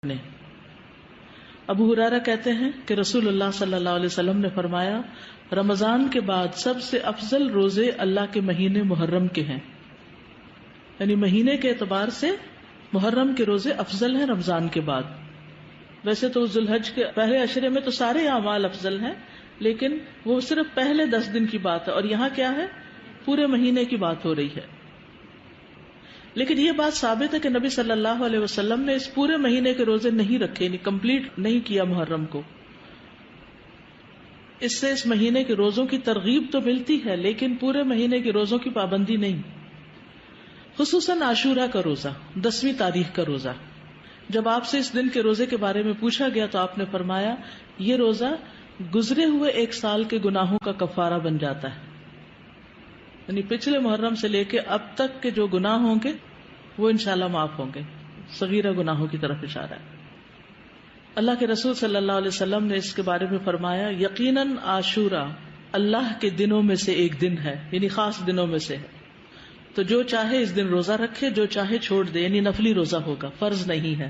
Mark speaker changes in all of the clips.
Speaker 1: نے۔ ابو ہریرہ کہتے ہیں کہ رسول اللہ صلی اللہ علیہ وسلم نے فرمایا، رمضان کے بعد سب سے افضل روزے اللہ کے مہینے محرم کے ہیں، یعنی مہینے کے اعتبار سے محرم کے روزے افضل ہیں رمضان کے بعد۔ ویسے تو ذوالحج کے پہلے عشرے میں تو سارے اعمال افضل ہیں، لیکن وہ صرف پہلے 10 دن کی بات ہے، اور یہاں کیا ہے، پورے مہینے کی بات ہو رہی ہے۔ لیکن یہ بات ثابت ہے کہ نبی صلی اللہ علیہ وسلم نے اس پورے مہینے کے روزے نہیں رکھے، یعنی کمپلیٹ نہیں کیا محرم کو۔ اس سے اس مہینے کے روزوں کی ترغیب تو ملتی ہے، لیکن پورے مہینے کے روزوں کی پابندی نہیں۔ خصوصاً عاشورہ کا روزہ، 10ویں تاریخ کا روزہ، جب آپ سے اس دن کے روزے کے بارے میں پوچھا گیا تو آپ نے فرمایا یہ روزہ گزرے ہوئے 1 سال کے گناہوں کا کفارہ بن جاتا ہے، یعنی پچھلے محرم سے لے کے اب تک کے جو گناہ ہوں گے وہ انشاءاللہ معاف ہوں گے۔ صغیرہ گناہوں کی طرف اشارہ ہے۔ اللہ کے رسول صلی اللہ علیہ وسلم نے اس کے بارے میں فرمایا، یقیناً عاشورہ اللہ کے دنوں میں سے ایک دن ہے، یعنی خاص دنوں میں سے ہے، تو جو چاہے اس دن روزہ رکھے، جو چاہے چھوڑ دے، یعنی نفلی روزہ ہوگا، فرض نہیں ہے۔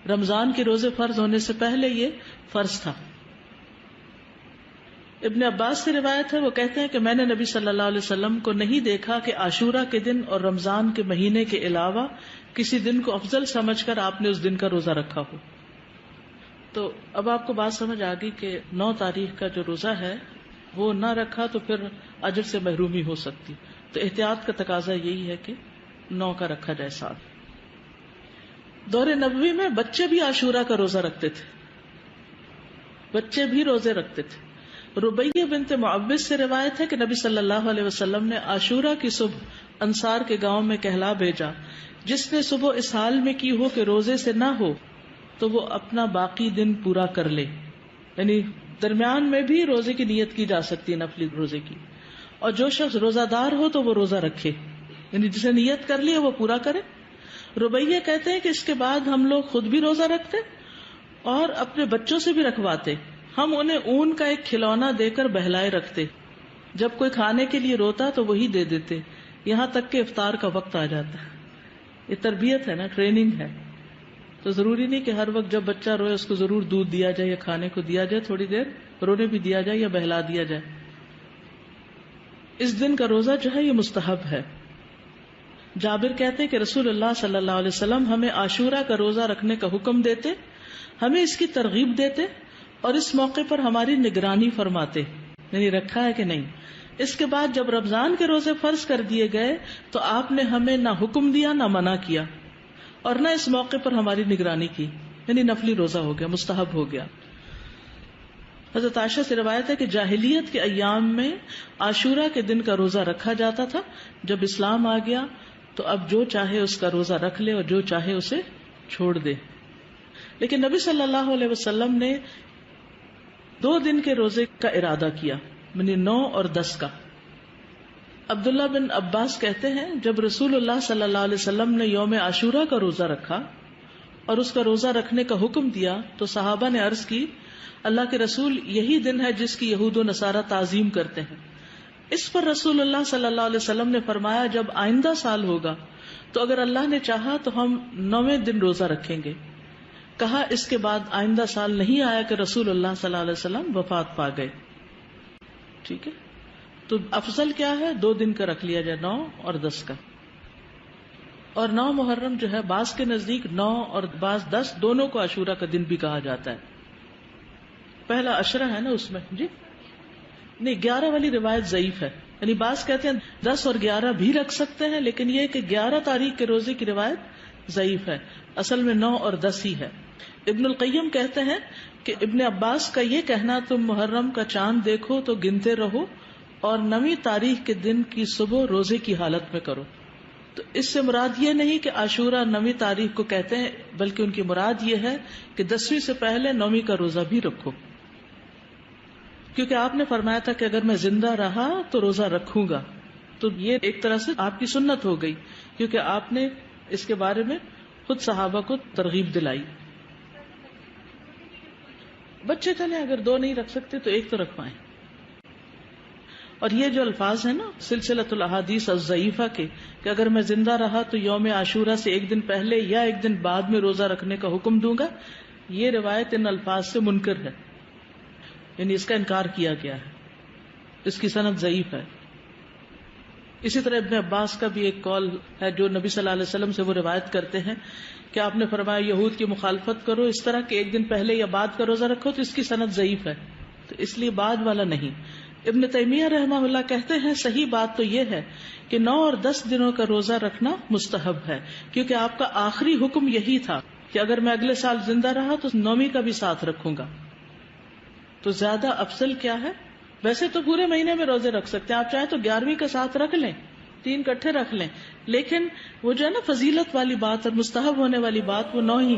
Speaker 1: رمضان کے روزے فرض ہونے سے پہلے یہ فرض تھا۔ ابن عباس سے روایت ہے، وہ کہتے ہیں کہ میں نے نبی صلی اللہ علیہ وسلم کو نہیں دیکھا کہ عاشورہ کے دن اور رمضان کے مہینے کے علاوہ کسی دن کو افضل سمجھ کر آپ نے اس دن کا روزہ رکھا ہو۔ تو اب آپ کو بات سمجھ آ گئی کہ 9 تاریخ کا جو روزہ ہے وہ نہ رکھا تو پھر اجر سے محرومی ہو سکتی، تو احتیاط کا تقاضا یہی ہے کہ 9 کا رکھا جائے ساتھ۔ دور نبوی میں بچے بھی عاشورہ کا روزہ رکھتے تھے، بچے بھی روزے رکھتے تھے۔ ربیہ بنت معوذ سے روایت ہے کہ نبی صلی اللہ علیہ وسلم نے عاشورہ کی صبح انصار کے گاؤں میں کہلا بھیجا، جس نے صبح اس حال میں کی ہو کہ روزے سے نہ ہو تو وہ اپنا باقی دن پورا کر لے، یعنی درمیان میں بھی روزے کی نیت کی جا سکتی ہے، نفلی روزے کی، اور جو شخص روزہ دار ہو تو وہ روزہ رکھے، یعنی جسے نیت کر لی وہ پورا کرے۔ ربیہ کہتے ہیں کہ اس کے بعد ہم لوگ خود بھی روزہ رکھتے اور اپنے بچوں سے بھی رکھواتے، ہم انہیں اون کا ایک کھلونا دے کر بہلائے رکھتے، جب کوئی کھانے کے لیے روتا تو وہی دے دیتے، یہاں تک کہ افطار کا وقت آ جاتا ہے۔ یہ تربیت ہے نا، ٹریننگ ہے۔ تو ضروری نہیں کہ ہر وقت جب بچہ روئے اس کو ضرور دودھ دیا جائے یا کھانے کو دیا جائے، تھوڑی دیر رونے بھی دیا جائے یا بہلا دیا جائے۔ اس دن کا روزہ جو ہے یہ مستحب ہے۔ جابر کہتے کہ رسول اللہ صلی اللہ علیہ وسلم ہمیں عاشورہ کا روزہ رکھنے کا حکم دیتے، ہمیں اس کی ترغیب دیتے اور اس موقع پر ہماری نگرانی فرماتے، یعنی رکھا ہے کہ نہیں۔ اس کے بعد جب رمضان کے روزے فرض کر دیے گئے تو آپ نے ہمیں نہ حکم دیا نہ منع کیا، اور نہ اس موقع پر ہماری نگرانی کی، یعنی نفلی روزہ ہو گیا، مستحب ہو گیا۔ حضرت عائشہ سے روایت ہے کہ جاہلیت کے ایام میں عاشورہ کے دن کا روزہ رکھا جاتا تھا، جب اسلام آ گیا تو اب جو چاہے اس کا روزہ رکھ لے اور جو چاہے اسے چھوڑ دے۔ لیکن نبی صلی اللہ علیہ وسلم نے 2 دن کے روزے کا ارادہ کیا، یعنی 9 اور 10 کا۔ عبداللہ بن عباس کہتے ہیں جب رسول اللہ صلی اللہ علیہ وسلم نے یوم عاشورہ کا روزہ رکھا اور اس کا روزہ رکھنے کا حکم دیا تو صحابہ نے عرض کی، اللہ کے رسول یہی دن ہے جس کی یہود و نصارہ تعظیم کرتے ہیں۔ اس پر رسول اللہ صلی اللہ علیہ وسلم نے فرمایا، جب آئندہ سال ہوگا تو اگر اللہ نے چاہا تو ہم 9ویں دن روزہ رکھیں گے۔ کہا اس کے بعد آئندہ سال نہیں آیا کہ رسول اللہ صلی اللہ علیہ وسلم وفات پا گئے۔ ٹھیک ہے، تو افضل کیا ہے، 2 دن کا رکھ لیا جائے، 9 اور 10 کا۔ اور 9 محرم جو ہے بعض کے نزدیک 9 اور بعض 10 دونوں کو عاشورہ کا دن بھی کہا جاتا ہے۔ پہلا عشرہ ہے نا اس میں، جی نہیں، 11 والی روایت ضعیف ہے، یعنی بعض کہتے ہیں 10 اور 11 بھی رکھ سکتے ہیں، لیکن یہ کہ 11 تاریخ کے روزے کی روایت ضعیف ہے، اصل میں 9 اور 10 ہی ہے۔ ابن القیم کہتے ہیں کہ ابن عباس کا یہ کہنا تم محرم کا چاند دیکھو تو گنتے رہو اور 9ویں تاریخ کے دن کی صبح روزے کی حالت میں کرو، تو اس سے مراد یہ نہیں کہ عاشورہ 9ویں تاریخ کو کہتے ہیں، بلکہ ان کی مراد یہ ہے کہ 10ویں سے پہلے 9ویں کا روزہ بھی رکھو، کیونکہ آپ نے فرمایا تھا کہ اگر میں زندہ رہا تو روزہ رکھوں گا، تو یہ ایک طرح سے آپ کی سنت ہو گئی، کیونکہ آپ نے اس کے بارے میں خود صحابہ کو ترغیب دلائی۔ بچے چلیں اگر 2 نہیں رکھ سکتے تو 1 تو رکھوائیں۔ اور یہ جو الفاظ ہیں نا سلسلۃ الاحادیث الضعیفہ کے کہ اگر میں زندہ رہا تو یوم عاشورہ سے ایک دن پہلے یا ایک دن بعد میں روزہ رکھنے کا حکم دوں گا، یہ روایت ان الفاظ سے منکر ہے، یعنی اس کا انکار کیا گیا ہے، اس کی سند ضعیف ہے۔ اسی طرح ابن عباس کا بھی ایک قول ہے جو نبی صلی اللہ علیہ وسلم سے وہ روایت کرتے ہیں کہ آپ نے فرمایا یہود کی مخالفت کرو اس طرح کہ ایک دن پہلے یا بعد کا روزہ رکھو، تو اس کی سند ضعیف ہے، تو اس لیے بعد والا نہیں۔ ابن تیمیہ رحمہ اللہ کہتے ہیں صحیح بات تو یہ ہے کہ 9 اور 10 دنوں کا روزہ رکھنا مستحب ہے، کیونکہ آپ کا آخری حکم یہی تھا کہ اگر میں اگلے سال زندہ رہا تو 9ویں کا بھی ساتھ رکھوں گا۔ تو زیادہ افضل کیا ہے؟ ویسے تو پورے مہینے میں روزے رکھ سکتے ہیں، آپ چاہیں تو 11ویں کا ساتھ رکھ لیں، 3 اکٹھے رکھ لیں، لیکن وہ جو ہے نا فضیلت والی بات اور مستحب ہونے والی بات وہ 9 ہی